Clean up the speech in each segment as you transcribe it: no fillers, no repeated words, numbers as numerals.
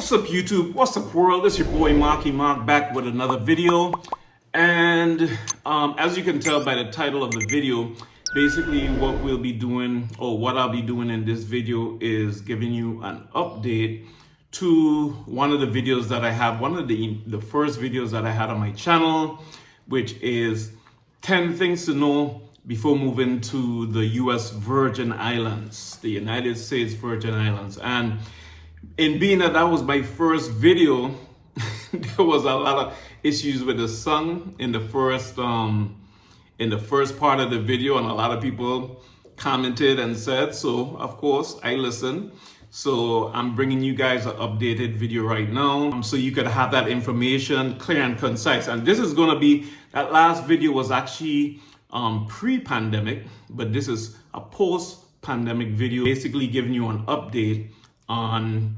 What's up, YouTube? What's up, world? It's your boy Marky Mark back with another video. And as you can tell by the title of the video, basically what we'll be doing, or what I'll be doing in this video, is giving you an update to one of the videos that I have, one of the first videos that I had on my channel, which is 10 things to know before moving to the US Virgin Islands, the United States Virgin Islands. And in being that that was my first video, there was a lot of issues with the song in the first part of the video, and a lot of people commented and said, so of course I listened. So I'm bringing you guys an updated video right now, so you could have that information clear and concise. And this is gonna be, that last video was actually pre-pandemic, but this is a post-pandemic video, basically giving you an update on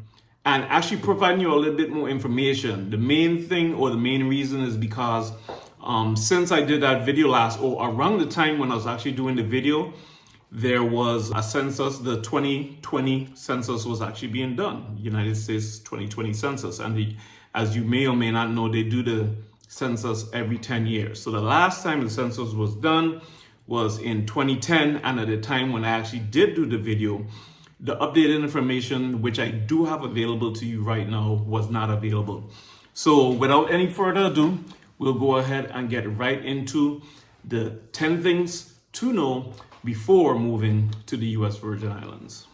and actually providing you a little bit more information. The main thing, or the main reason, is because since I did that video last, or around the time when I was actually doing the video, there was a census. The 2020 census was actually being done, United States 2020 census. And as you may or may not know, they do the census every 10 years. So the last time the census was done was in 2010. And at the time when I actually did do the video, the updated information, which I do have available to you right now, was not available. So without any further ado, we'll go ahead and get right into the 10 things to know before moving to the US Virgin Islands.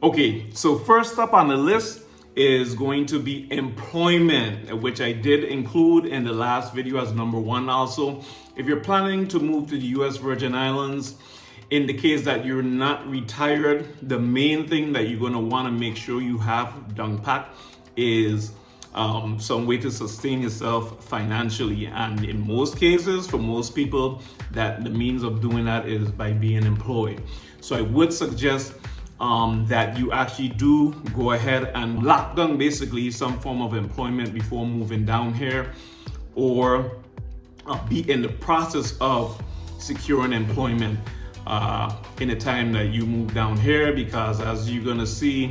Okay, so first up on the list is going to be employment, which I did include in the last video as number one also. If you're planning to move to the US Virgin Islands, in the case that you're not retired, the main thing that you're going to want to make sure you have down pat is some way to sustain yourself financially. And in most cases, for most people, that the means of doing that is by being employed. So I would suggest that you actually do go ahead and lock down basically some form of employment before moving down here, or be in the process of securing employment in the time that you move down here, because as you're gonna see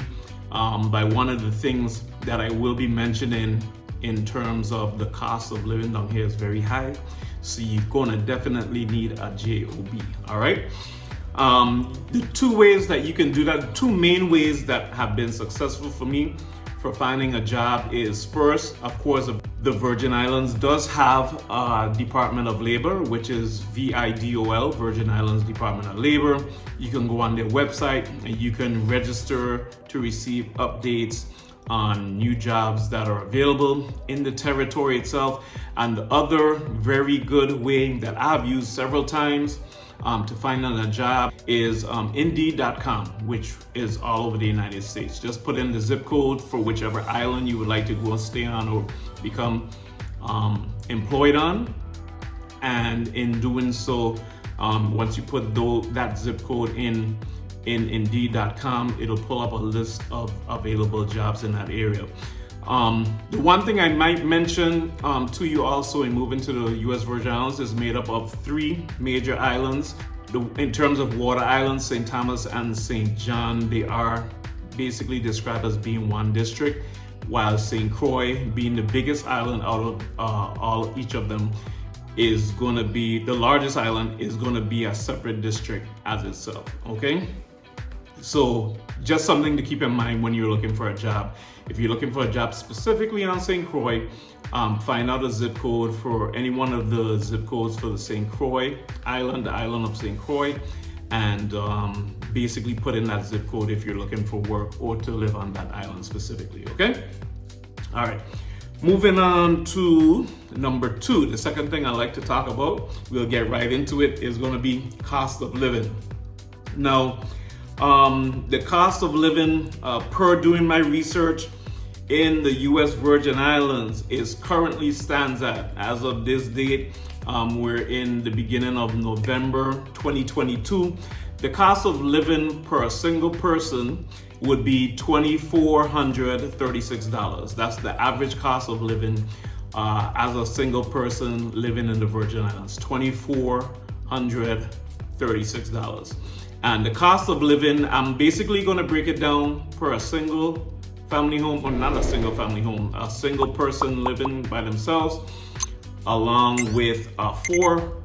by one of the things that I will be mentioning in terms of the cost of living down here is very high. So you're gonna definitely need a JOB, all right? The two ways that you can do that, two main ways that have been successful for me for finding a job is, first, of course, the Virgin Islands does have a Department of Labor, which is VIDOL, Virgin Islands Department of Labor. You can go on their website and you can register to receive updates on new jobs that are available in the territory itself. And the other very good way that I've used several times to find a job is Indeed.com, which is all over the United States. Just put in the zip code for whichever island you would like to go and stay on or become employed on. And in doing so, once you put that zip code in Indeed.com, it'll pull up a list of available jobs in that area. The one thing I might mention to you also in moving to the US Virgin Islands is made up of 3 major islands. In terms of water islands, St. Thomas and St. John, they are basically described as being one district, while St. Croix, being the biggest island out of each of them, is going to be, the largest island is going to be a separate district as itself, okay? So just something to keep in mind when you're looking for a job. If you're looking for a job specifically on St. Croix, find out a zip code for any one of the zip codes for the St. Croix island, the island of St. Croix, and basically put in that zip code if you're looking for work or to live on that island specifically, okay? All right, moving on to number 2. The second thing I like to talk about, we'll get right into it, is going to be cost of living. Now, the cost of living per doing my research in the US Virgin Islands is currently stands at, as of this date, We're in the beginning of November 2022. The cost of living per a single person would be $2,436. That's the average cost of living as a single person living in the Virgin Islands, $2,436. And the cost of living, I'm basically going to break it down per a single family home, or not a single family home, a single person living by themselves, along with a four-person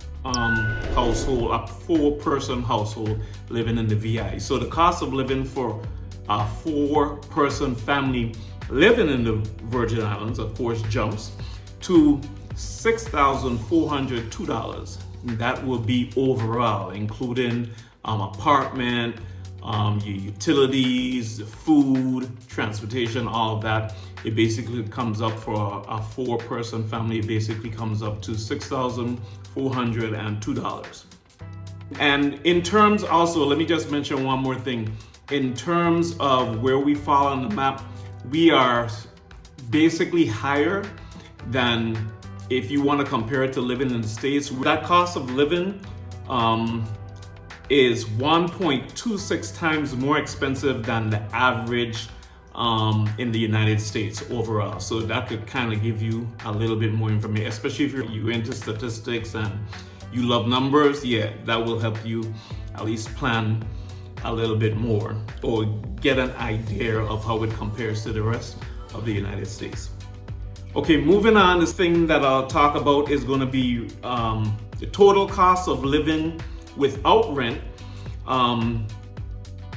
household living in the VI. So the cost of living for a four-person family living in the Virgin Islands, of course, jumps to $6,402. That will be overall, including apartment, your utilities, food, transportation, all of that. It basically comes up for a four-person family. It basically comes up to $6,402. And in terms also, let me just mention one more thing. In terms of where we fall on the map, we are basically higher than if you want to compare it to living in the States. That cost of living is 1.26 times more expensive than the average in the United States overall. So that could kind of give you a little bit more information, especially if you're into statistics and you love numbers. Yeah, that will help you at least plan a little bit more or get an idea of how it compares to the rest of the United States. Okay, moving on, this thing that I'll talk about is going to be the total cost of living without rent.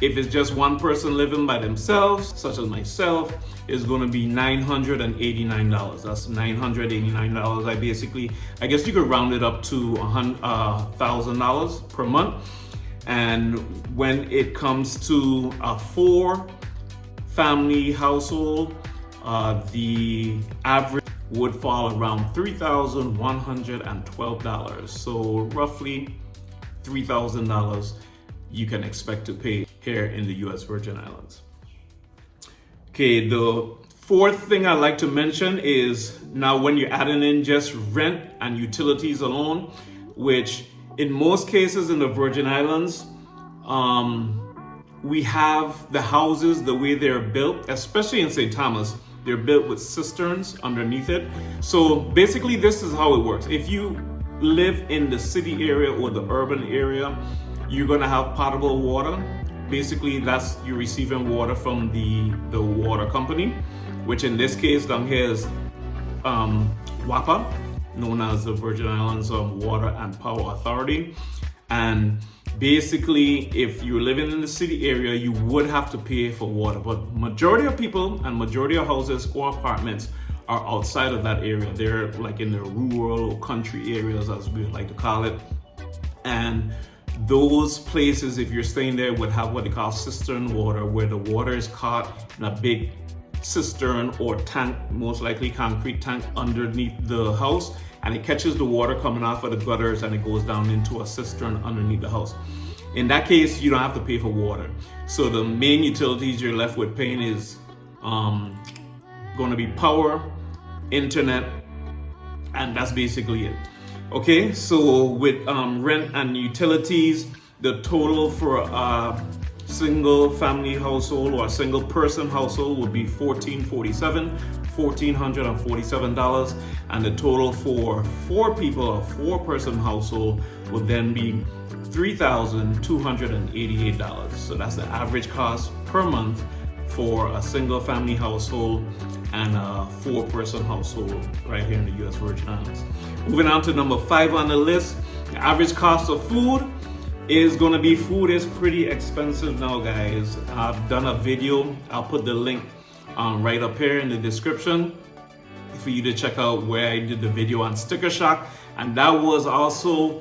If it's just one person living by themselves, such as myself, is going to be $989. That's $989. I guess you could round it up to $1,000 per month. And when it comes to a four-family household, the average would fall around $3,112. So roughly $3,000 you can expect to pay here in the US Virgin Islands. Okay, the fourth thing I'd like to mention is now when you're adding in just rent and utilities alone, which in most cases in the Virgin Islands, we have the houses, the way they're built, especially in St. Thomas, they're built with cisterns underneath it. So basically this is how it works. If you live in the city area or the urban area, you're gonna have potable water. Basically that's you're receiving water from the water company, which in this case down here is WAPA, known as the Virgin Islands Water and Power Authority. And basically, if you're living in the city area, you would have to pay for water. But majority of people and majority of houses or apartments are outside of that area. They're like in the rural or country areas, as we like to call it. And those places, if you're staying there, would have what they call cistern water, where the water is caught in a big cistern or tank, most likely concrete tank underneath the house, and it catches the water coming off of the gutters and it goes down into a cistern underneath the house. In that case, you don't have to pay for water. So the main utilities you're left with paying is going to be power, internet, and that's basically it. Okay, so with rent and utilities, the total for a single family household or a single person household would be $1,447, and the total for four people, a four-person household, would then be $3,288. So that's the average cost per month for a single family household and a four-person household right here in the US Virgin Islands. Moving on to number 5 on the list, the average cost of food is going to be, food is pretty expensive now, guys. I've done a video, I'll put the link right up here in the description for you to check out where I did the video on sticker shock, and that was also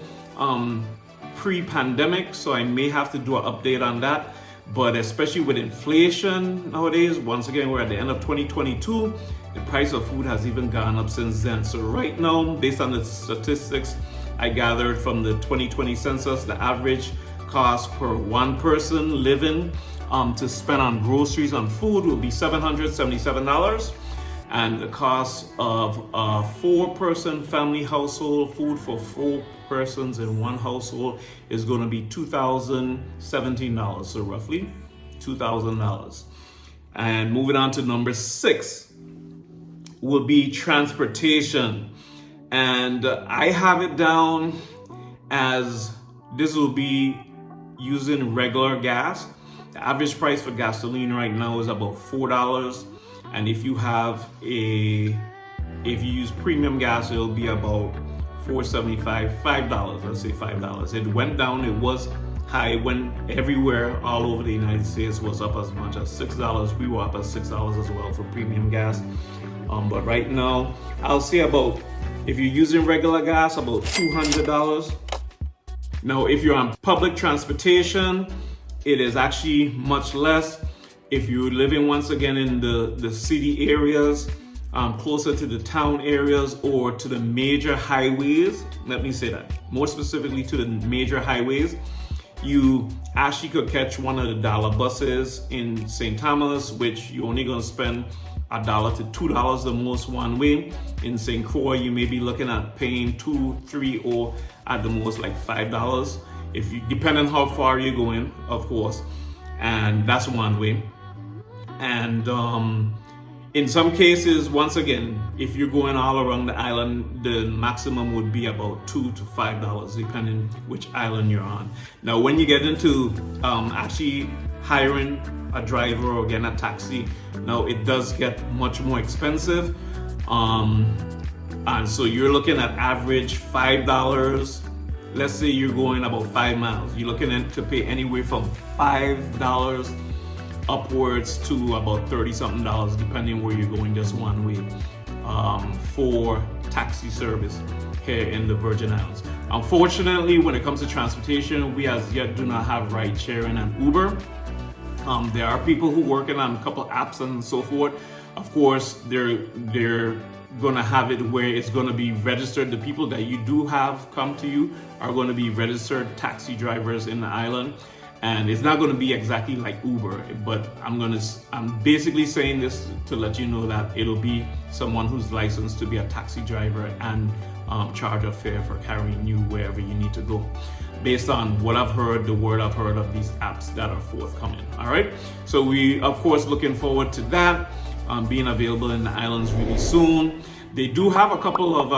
pre-pandemic, so I may have to do an update on that. But especially with inflation nowadays, once again, we're at the end of 2022, the price of food has even gone up since then. So right now, based on the statistics I gathered from the 2020 census, the average cost per one person living to spend on groceries on food will be $777. and the cost of a 4-person family household, food for 4 persons in one household, is going to be $2,017, so roughly $2,000. And moving on to number 6 will be transportation, and I have it down as this will be using regular gas. The average price for gasoline right now is about $4, and if you use premium gas, it'll be about $4.75, $5. Let's say $5. It went down. It was high. It went everywhere, all over the United States. Was up as much as $6. We were up at $6 as well for premium gas. But right now, I'll say about, if you're using regular gas, about $200. Now, if you're on public transportation, it is actually much less. If you're living, once again, in the city areas, closer to the town areas or to the major highways, let me say that, more specifically to the major highways, you actually could catch one of the dollar buses in St. Thomas, which you're only gonna spend $1 to $2 the most one way. In St. Croix, you may be looking at paying $2, $3, or at the most like $5, if you, depending on how far you're going, of course. And that's one way. And in some cases, once again, if you're going all around the island, the maximum would be about $2 to $5, depending which island you're on. Now, when you get into actually hiring a driver or getting a taxi, now it does get much more expensive. And so you're looking at average $5. Let's say you're going about 5 miles. You're looking at to pay anywhere from $5 upwards to about $30-something, depending where you're going just one way, for taxi service here in the Virgin Islands. Unfortunately, when it comes to transportation, we as yet do not have ride sharing and Uber. There are people who working on a couple apps and so forth. Of course, they're gonna have it where it's gonna be registered. The people that you do have come to you are gonna be registered taxi drivers in the island. And it's not gonna be exactly like Uber, but I'm basically saying this to let you know that it'll be someone who's licensed to be a taxi driver and charge a fare for carrying you wherever you need to go, based on what I've heard, the word I've heard of these apps that are forthcoming. All right, so we of course looking forward to that being available in the islands really soon. They do have a couple of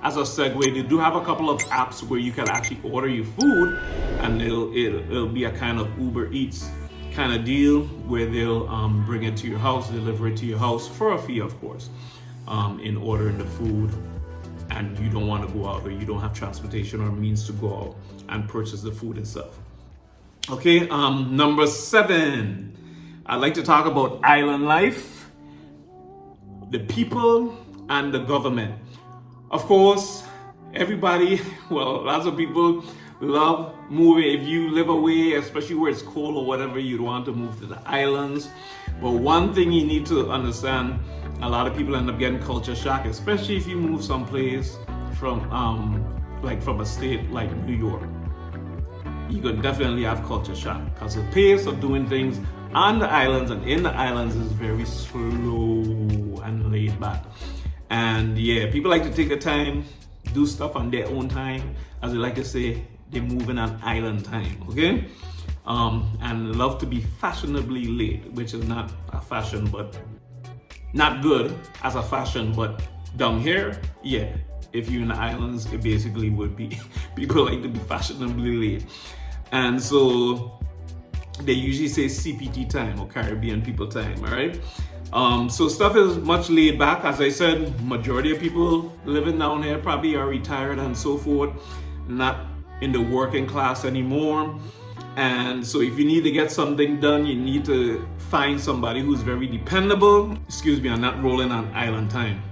as a segue, they do have a couple of apps where you can actually order your food, and it'll be a kind of Uber Eats kind of deal where they'll bring it to your house, deliver it to your house for a fee, of course, in ordering the food, and you don't want to go out or you don't have transportation or means to go out and purchase the food itself. Okay, number 7, I'd like to talk about island life, the people, and the government. Of course, everybody, well, lots of people love moving. If you live away, especially where it's cold or whatever, you'd want to move to the islands. But one thing you need to understand, a lot of people end up getting culture shock, especially if you move someplace from a state like New York. You could definitely have culture shock because the pace of doing things on the islands and in the islands is very slow and laid back. And yeah, people like to take their time, do stuff on their own time. As they like to say, they're moving on island time, okay? And love to be fashionably late, which is not a fashion, but not good as a fashion, but down here, yeah. If you're in the islands, it basically would be, people like to be fashionably late. And so they usually say CPT time or Caribbean people time, all right? So stuff is much laid back. As I said, majority of people living down here probably are retired and so forth, not in the working class anymore. And so if you need to get something done, you need to find somebody who's very dependable. Excuse me, I'm not rolling on island time.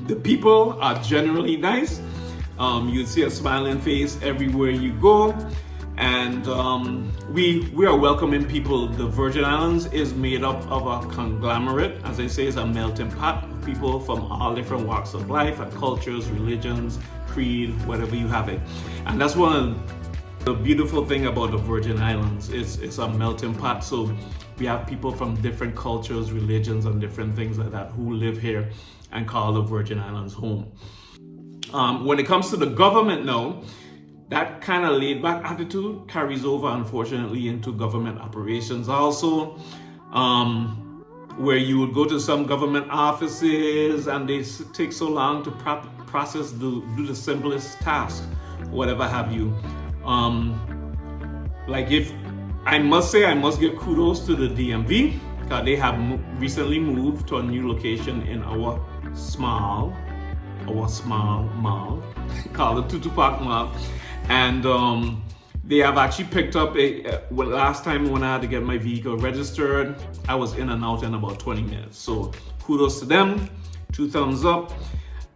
The people are generally nice. You'll see a smiling face everywhere you go. And we are welcoming people. The Virgin Islands is made up of a conglomerate. As I say, it's a melting pot of people from all different walks of life and cultures, religions, creed, whatever you have it. And that's one of The beautiful thing about the Virgin Islands is it's a melting pot. So we have people from different cultures, religions, and different things like that who live here and call the Virgin Islands home. When it comes to the government now, that kind of laid back attitude carries over, unfortunately, into government operations also, where you would go to some government offices and they take so long to process, do the simplest task, whatever have you. Like if I must give kudos to the DMV because they have recently moved to a new location in our small mall called the Tutupak Mall, and they have actually picked up last time when I had to get my vehicle registered, I was in and out in about 20 minutes. So kudos to them, 2 thumbs up.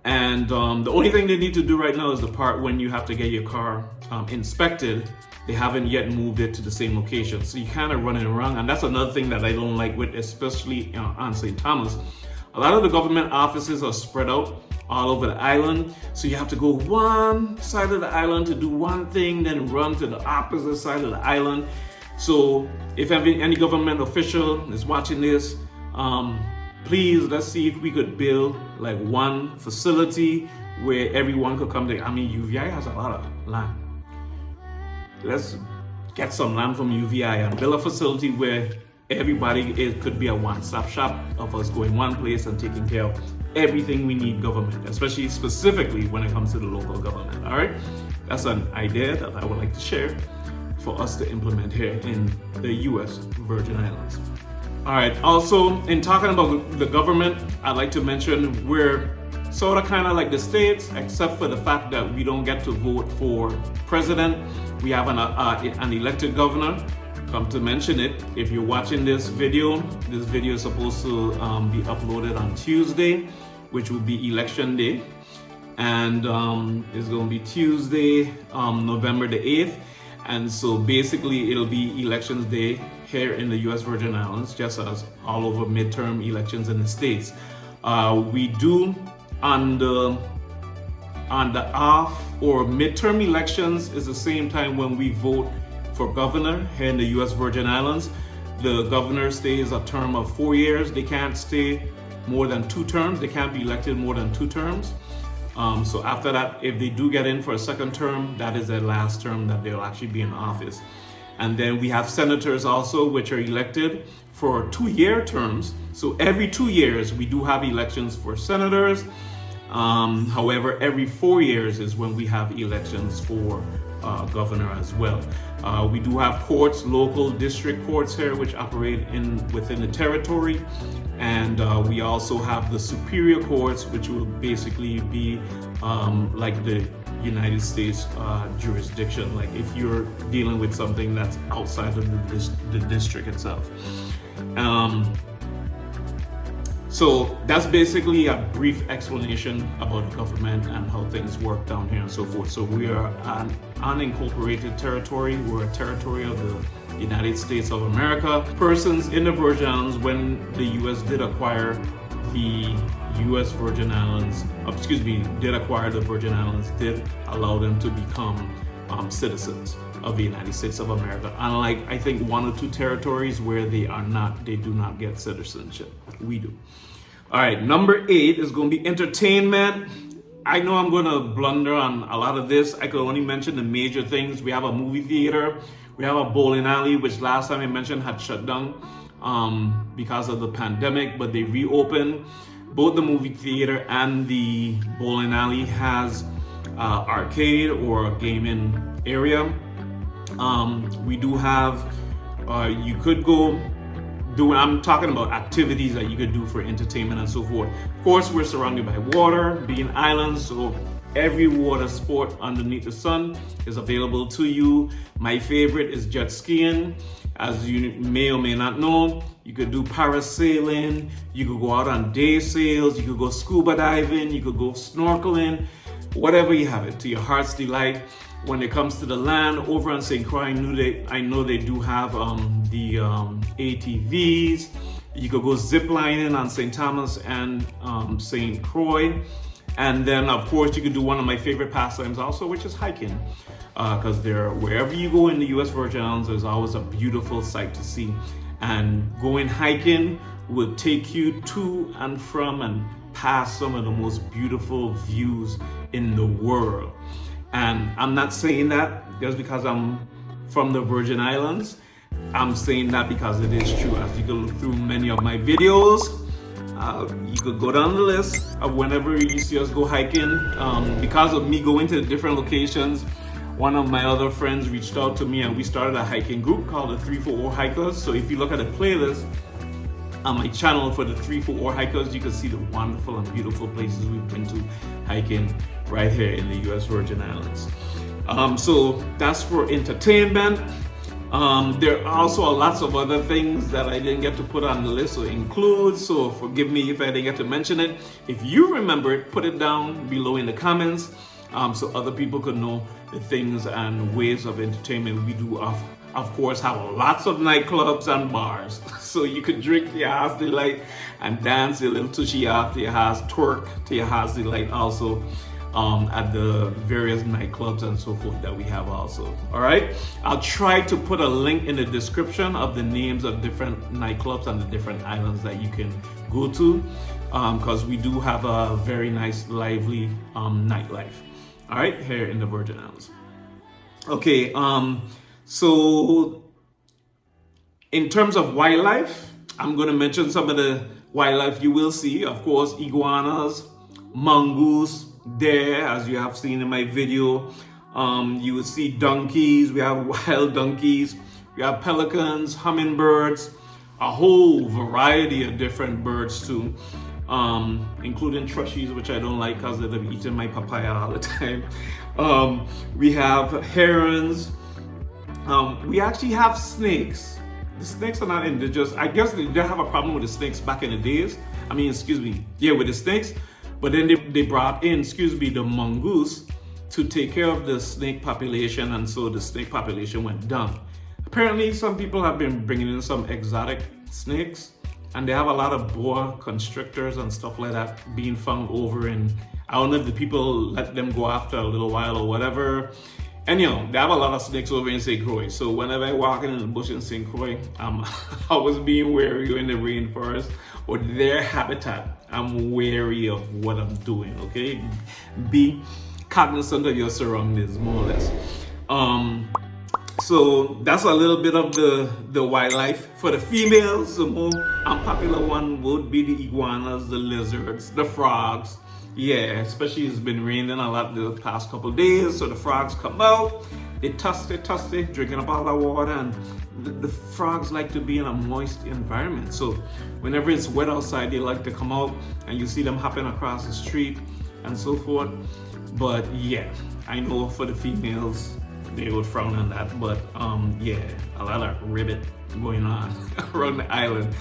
And the only thing they need to do right now is the part when you have to get your car inspected. They haven't yet moved it to the same location. So you kind of running around. And that's another thing that I don't like with, especially on St. Thomas. A lot of the government offices are spread out all over the island. So you have to go one side of the island to do one thing, then run to the opposite side of the island. So if any government official is watching this, please, let's see if we could build like one facility where everyone could come there. I mean, UVI has a lot of land. Let's get some land from UVI and build a facility where it could be a one-stop shop of us going one place and taking care of everything we need government, especially specifically when it comes to the local government. All right, that's an idea that I would like to share for us to implement here in the US Virgin Islands. All right, also in talking about the government, I'd like to mention we're sort of kind of like the States, except for the fact that we don't get to vote for president. We have an elected governor. Come to mention it, if you're watching this video is supposed to be uploaded on Tuesday, which will be election day. And it's going to be Tuesday, November the 8th. And so basically it'll be elections day here in the US Virgin Islands, just as all over midterm elections in the States. We do on the off or midterm elections is the same time when we vote for governor here in the US Virgin Islands. The governor stays a term of 4 years. They can't stay more than 2 terms. They can't be elected more than 2 terms. So after that, if they do get in for a second term, that is their last term that they'll actually be in office. And then we have senators also, which are elected for 2-year terms. So every 2 years, we do have elections for senators. However, every 4 years is when we have elections for governor as well. We do have courts, local district courts here, which operate within the territory. And we also have the superior courts, which will basically be like the United States jurisdiction, like if you're dealing with something that's outside of the district itself. So that's basically a brief explanation about government and how things work down here and so forth. So we are an unincorporated territory. We're a territory of the United States of America. Persons in the Virgin Islands, when the U.S. did acquire the U.S. Virgin Islands, did acquire the Virgin Islands, did allow them to become citizens of the United States of America. Unlike, I think, 1 or 2 territories where they do not get citizenship. We do. All right, number 8 is going to be entertainment. I know I'm going to blunder on a lot of this. I could only mention the major things. We have a movie theater. We have a bowling alley, which last time I mentioned had shut down because of the pandemic, but they reopened. Both the movie theater and the bowling alley has arcade or a gaming area. We do have, you could go do, I'm talking about activities that you could do for entertainment and so forth. Of course, we're surrounded by water, being islands, so every water sport underneath the sun is available to you. My favorite is jet skiing. As you may or may not know, you could do parasailing, you could go out on day sails, you could go scuba diving, you could go snorkeling, whatever you have it, to your heart's delight. When it comes to the land, over on St. Croix, I know they do have the ATVs. You could go zip lining on St. Thomas and St. Croix. And then of course you could do one of my favorite pastimes also, which is hiking. Because wherever you go in the US Virgin Islands, there's always a beautiful sight to see. And going hiking will take you to and from and past some of the most beautiful views in the world. And I'm not saying that just because I'm from the Virgin Islands. I'm saying that because it is true. As you can look through many of my videos, you could go down the list of whenever you see us go hiking. Because of me going to the different locations, one of my other friends reached out to me and we started a hiking group called the 340 Hikers. So if you look at the playlist on my channel for the 340 Hikers, you can see the wonderful and beautiful places we've been to hiking right here in the US Virgin Islands. So that's for entertainment. There are also lots of other things that I didn't get to put on the list or include, so forgive me if I didn't get to mention it. If you remember it, put it down below in the comments so other people could know the things and ways of entertainment we do. Of course, have lots of nightclubs and bars, so you could drink to your heart's delight and dance a little tushy off to your heart's twerk to your heart's delight also. At the various nightclubs and so forth that we have also. All right, I'll try to put a link in the description of the names of different nightclubs and the different islands that you can go to, because we do have a very nice, lively nightlife. All right, here in the Virgin Islands. Okay, so in terms of wildlife, I'm going to mention some of the wildlife you will see. Of course, iguanas, mongoose. There, as you have seen in my video, you will see donkeys. We have wild donkeys. We have pelicans, hummingbirds, a whole variety of different birds too, including thrushes, which I don't like because they're eating my papaya all the time. We have herons. We actually have snakes. The snakes are not indigenous. I guess they did have a problem with the snakes back in the days. With the snakes. But then they brought in, the mongoose to take care of the snake population, and so the snake population went down. Apparently, some people have been bringing in some exotic snakes, and they have a lot of boa constrictors and stuff like that being found over in, I don't know if the people let them go after a little while or whatever. And they have a lot of snakes over in St. Croix. So whenever I'm walking in the bush in St. Croix, I'm always being wary in the rainforest or their habitat. I'm wary of what I'm doing, okay? Be cognizant of your surroundings, more or less. So that's a little bit of the wildlife. For the females, the more unpopular one would be the iguanas, the lizards, the frogs. Yeah, especially it's been raining a lot the past couple of days, so the frogs come out, they tussle, drinking up all the water, and the frogs like to be in a moist environment. So whenever it's wet outside, they like to come out, and you see them hopping across the street and so forth. But yeah, I know for the females, they would frown on that, but yeah, a lot of ribbit going on around the island.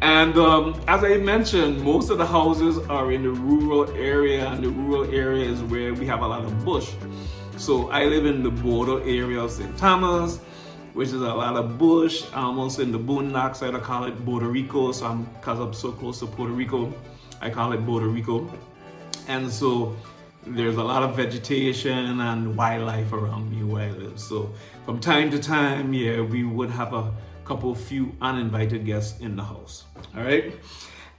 And as I mentioned, most of the houses are in the rural area, and the rural area is where we have a lot of bush. So I live in the border area of St. Thomas, which is a lot of bush, almost in the boondocks. I call it Puerto Rico, because I'm so close to Puerto Rico, I call it Puerto Rico. And so there's a lot of vegetation and wildlife around me where I live. So from time to time, yeah, we would have a few uninvited guests in the house. All right.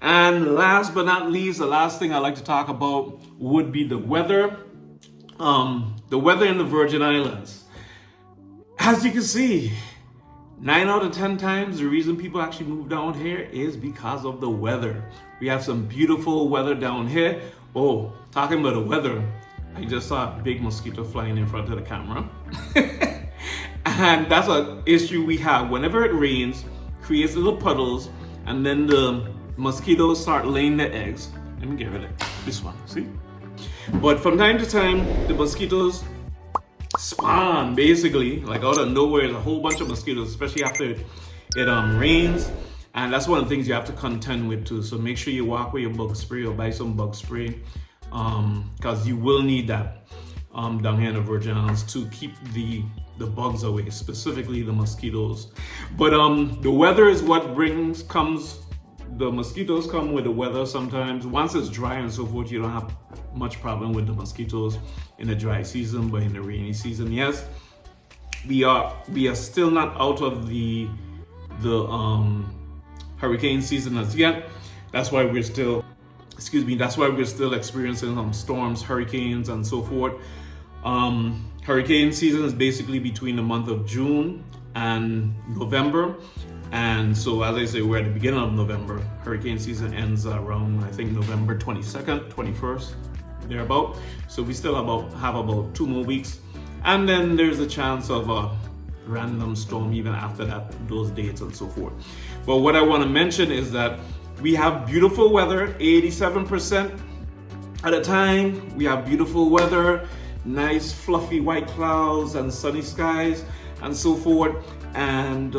And last but not least, the last thing I like to talk about would be the weather. The weather in the Virgin Islands. As you can see, 9 out of 10 times, the reason people actually move down here is because of the weather. We have some beautiful weather down here. Oh, talking about the weather, I just saw a big mosquito flying in front of the camera. And that's an issue we have. Whenever it rains, creates little puddles, and then the mosquitoes start laying their eggs. Let me get rid of this one, see? But from time to time, the mosquitoes spawn, basically, like out of nowhere. There's a whole bunch of mosquitoes, especially after it rains. And that's one of the things you have to contend with too. So make sure you walk with your bug spray or buy some bug spray, because you will need that down here in the Virgin Islands to keep the bugs away, specifically the mosquitoes. But the weather is what comes. The mosquitoes come with the weather sometimes. Once it's dry and so forth, you don't have much problem with the mosquitoes in the dry season, but in the rainy season, yes, we are still not out of the hurricane season as yet. That's why we're still experiencing some storms, hurricanes, and so forth. Hurricane season is basically between the month of June and November. And so, as I say, we're at the beginning of November. Hurricane season ends around, I think, November 22nd, 21st, thereabout. So we still have about 2 more weeks. And then there's a chance of a random storm even after that, those dates and so forth. But what I want to mention is that we have beautiful weather, 87% at a time. We have beautiful weather, nice fluffy white clouds and sunny skies and so forth. And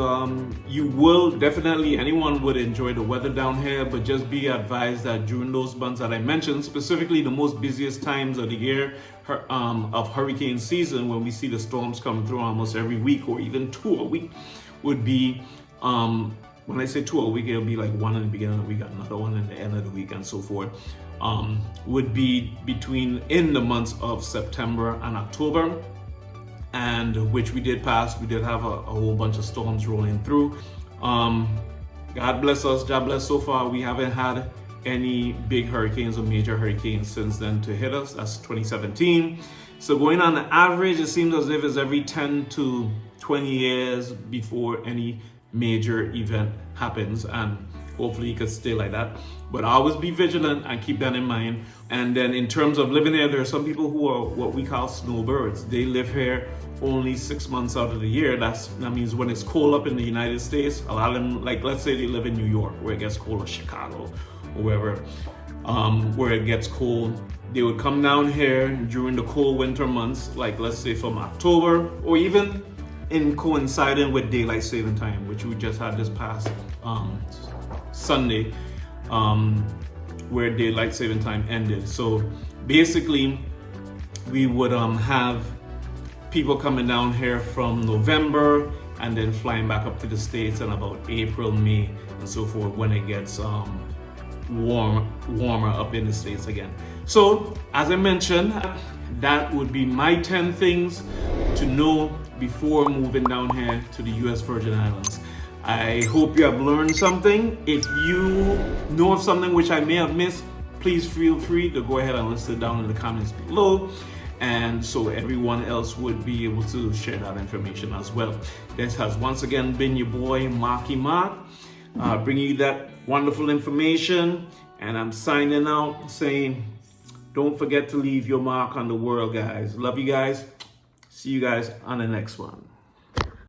you will definitely, anyone would enjoy the weather down here, but just be advised that during those months that I mentioned, specifically the most busiest times of the year of hurricane season, when we see the storms come through almost every week or even 2 a week, would be, when I say 2 a week, it'll be like 1 in the beginning of the week, another 1 in the end of the week, and so forth, would be in the months of September and October. And which we did pass. We did have a whole bunch of storms rolling through. God bless us, God bless. So far we haven't had any big hurricanes or major hurricanes since then to hit us. That's 2017. So going on the average, it seems as if it's every 10 to 20 years before any major event happens, and hopefully it could stay like that. But always be vigilant and keep that in mind. And then in terms of living here, there are some people who are what we call snowbirds. They live here only 6 months out of the year. That means when it's cold up in the United States, a lot of them, like let's say they live in New York where it gets cold, or Chicago, or wherever, where it gets cold, they would come down here during the cold winter months, like let's say from October, or even in coinciding with daylight saving time, which we just had this past Sunday, where daylight saving time ended. So basically we would have people coming down here from November and then flying back up to the States in about April, May, and so forth, when it gets warmer up in the States again. So as I mentioned, that would be my 10 things to know before moving down here to the US Virgin Islands. I hope you have learned something. If you know of something which I may have missed, please feel free to go ahead and list it down in the comments below, and so everyone else would be able to share that information as well. This has once again been your boy Marky Mark, bringing you that wonderful information, and I'm signing out saying don't forget to leave your mark on the world, guys. Love you guys. See you guys on the next one.